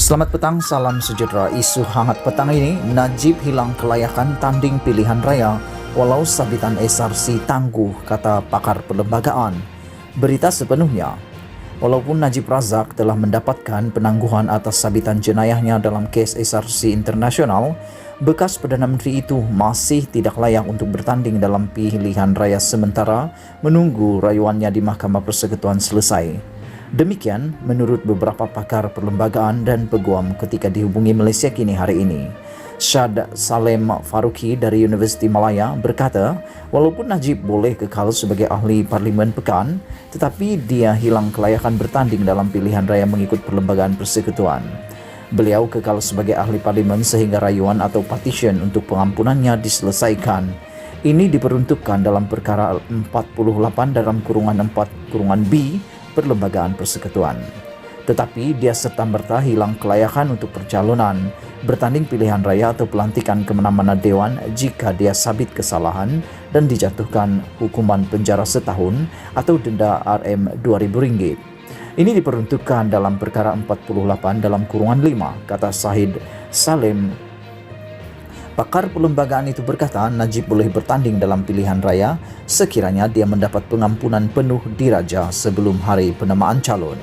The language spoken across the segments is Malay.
Selamat petang, salam sejahtera. Isu hangat petang ini, Najib hilang kelayakan tanding pilihan raya walau sabitan SRC tangguh, kata pakar perlembagaan. Berita sepenuhnya. Walaupun Najib Razak telah mendapatkan penangguhan atas sabitan jenayahnya dalam kes SRC internasional, bekas Perdana Menteri itu masih tidak layak untuk bertanding dalam pilihan raya sementara menunggu rayuannya di Mahkamah Persekutuan selesai. Demikian menurut beberapa pakar perlembagaan dan peguam ketika dihubungi Malaysia Kini hari ini. Syad Salem Faruqi dari Universiti Malaya berkata, walaupun Najib boleh kekal sebagai ahli Parlimen Pekan, tetapi dia hilang kelayakan bertanding dalam pilihan raya mengikut Perlembagaan Persekutuan. Beliau kekal sebagai ahli Parlimen sehingga rayuan atau petition untuk pengampunannya diselesaikan. Ini diperuntukkan dalam perkara 48 dalam kurungan 4 kurungan B Perlembagaan Persekutuan. Tetapi dia serta-merta hilang kelayakan untuk percalonan, bertanding pilihan raya atau pelantikan ke mana-mana dewan jika dia sabit kesalahan dan dijatuhkan hukuman penjara setahun atau denda Rm2.000. Ini diperuntukkan dalam perkara 48 dalam kurungan 5, kata Syed Salem. Pakar perlembagaan itu berkata Najib boleh bertanding dalam pilihan raya sekiranya dia mendapat pengampunan penuh diraja sebelum hari penamaan calon.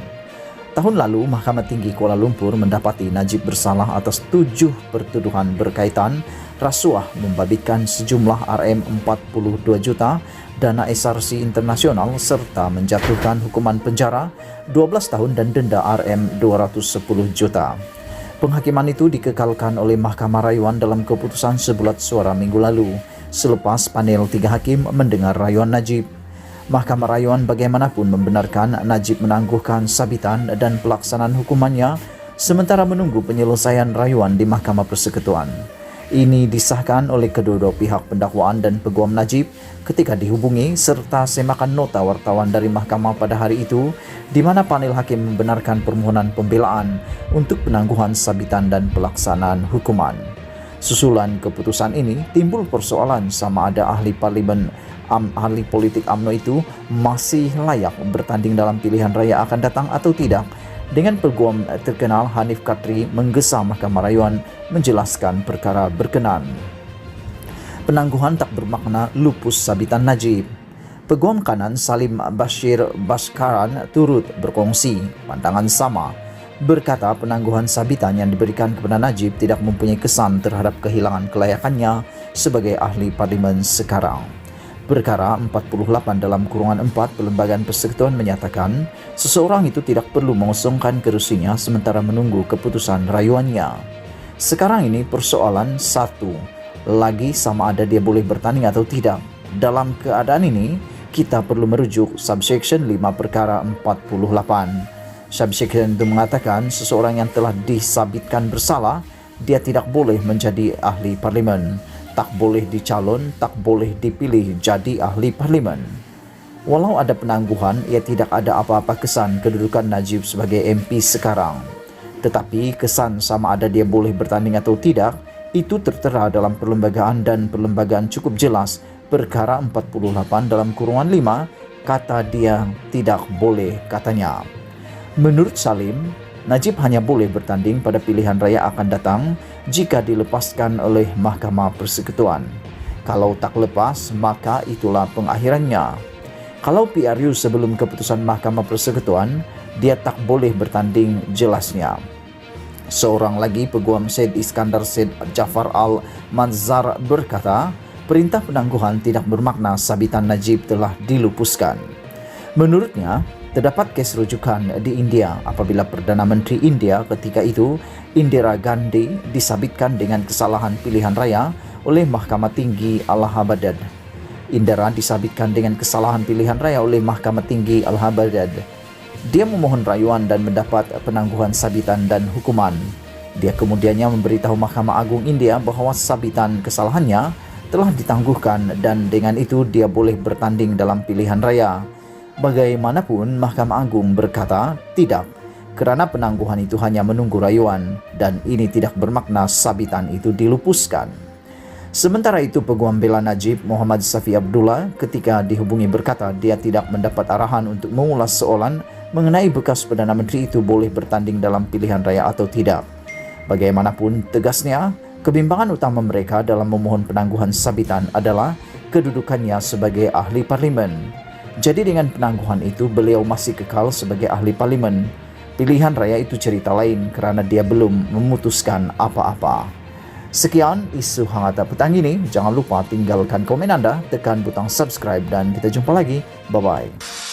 Tahun lalu, Mahkamah Tinggi Kuala Lumpur mendapati Najib bersalah atas 7 pertuduhan berkaitan rasuah membabitkan sejumlah Rm42 juta dana SRC internasional serta menjatuhkan hukuman penjara 12 tahun dan denda Rm210 juta. Penghakiman itu dikekalkan oleh Mahkamah Rayuan dalam keputusan sebulat suara minggu lalu, selepas panel 3 hakim mendengar rayuan Najib. Mahkamah Rayuan bagaimanapun membenarkan Najib menangguhkan sabitan dan pelaksanaan hukumannya sementara menunggu penyelesaian rayuan di Mahkamah Persekutuan. Ini disahkan oleh kedua-dua pihak pendakwaan dan peguam Najib ketika dihubungi serta semakan nota wartawan dari mahkamah pada hari itu di mana panel hakim membenarkan permohonan pembelaan untuk penangguhan sabitan dan pelaksanaan hukuman. Susulan keputusan ini timbul persoalan sama ada ahli politik UMNO itu masih layak bertanding dalam pilihan raya akan datang atau tidak. Dengan peguam terkenal Hanif Katri menggesa Mahkamah Rayuan menjelaskan perkara berkenan. Penangguhan tak bermakna lupus sabitan Najib. Peguam kanan Salim Bashir Baskaran turut berkongsi pandangan sama. Berkata penangguhan sabitan yang diberikan kepada Najib tidak mempunyai kesan terhadap kehilangan kelayakannya sebagai ahli parlimen sekarang. Perkara 48 dalam kurungan 4 Perlembagaan Persekutuan menyatakan seseorang itu tidak perlu mengosongkan kerusinya sementara menunggu keputusan rayuannya. Sekarang ini persoalan satu lagi sama ada dia boleh bertanding atau tidak. Dalam keadaan ini kita perlu merujuk subsection 5 perkara 48. Subsection itu mengatakan seseorang yang telah disabitkan bersalah dia tidak boleh menjadi ahli parlimen, tak boleh dicalon, tak boleh dipilih jadi ahli parlimen. Walau ada penangguhan, ia tidak ada apa-apa kesan kedudukan Najib sebagai MP sekarang. Tetapi kesan sama ada dia boleh bertanding atau tidak, itu tertera dalam perlembagaan dan perlembagaan cukup jelas. Perkara 48 dalam kurungan 5, kata dia tidak boleh katanya. Menurut Salim, Najib hanya boleh bertanding pada pilihan raya akan datang jika dilepaskan oleh Mahkamah Persekutuan. Kalau tak lepas, maka itulah pengakhirannya. Kalau PRU sebelum keputusan Mahkamah Persekutuan, dia tak boleh bertanding jelasnya. Seorang lagi peguam Syed Iskandar Syed Jafar Al-Manzar berkata, perintah penangguhan tidak bermakna sabitan Najib telah dilupuskan. Menurutnya, terdapat kes rujukan di India apabila Perdana Menteri India ketika itu, Indira Gandhi, disabitkan dengan kesalahan pilihan raya oleh Mahkamah Tinggi Allahabad. Indira disabitkan dengan kesalahan pilihan raya oleh Mahkamah Tinggi Allahabad. Dia memohon rayuan dan mendapat penangguhan sabitan dan hukuman. Dia kemudiannya memberitahu Mahkamah Agung India bahawa sabitan kesalahannya telah ditangguhkan dan dengan itu dia boleh bertanding dalam pilihan raya. Bagaimanapun, Mahkamah Agung berkata tidak, kerana penangguhan itu hanya menunggu rayuan dan ini tidak bermakna sabitan itu dilupuskan. Sementara itu, peguam bela Najib Muhammad Safi Abdullah ketika dihubungi berkata dia tidak mendapat arahan untuk mengulas soalan mengenai bekas Perdana Menteri itu boleh bertanding dalam pilihan raya atau tidak. Bagaimanapun tegasnya, kebimbangan utama mereka dalam memohon penangguhan Sabitan adalah kedudukannya sebagai ahli parlimen. Jadi dengan penangguhan itu beliau masih kekal sebagai ahli parlimen. Pilihan raya itu cerita lain karena dia belum memutuskan apa-apa. Sekian isu hangat petang ini. Jangan lupa tinggalkan komen Anda, tekan butang subscribe dan kita jumpa lagi. Bye-bye.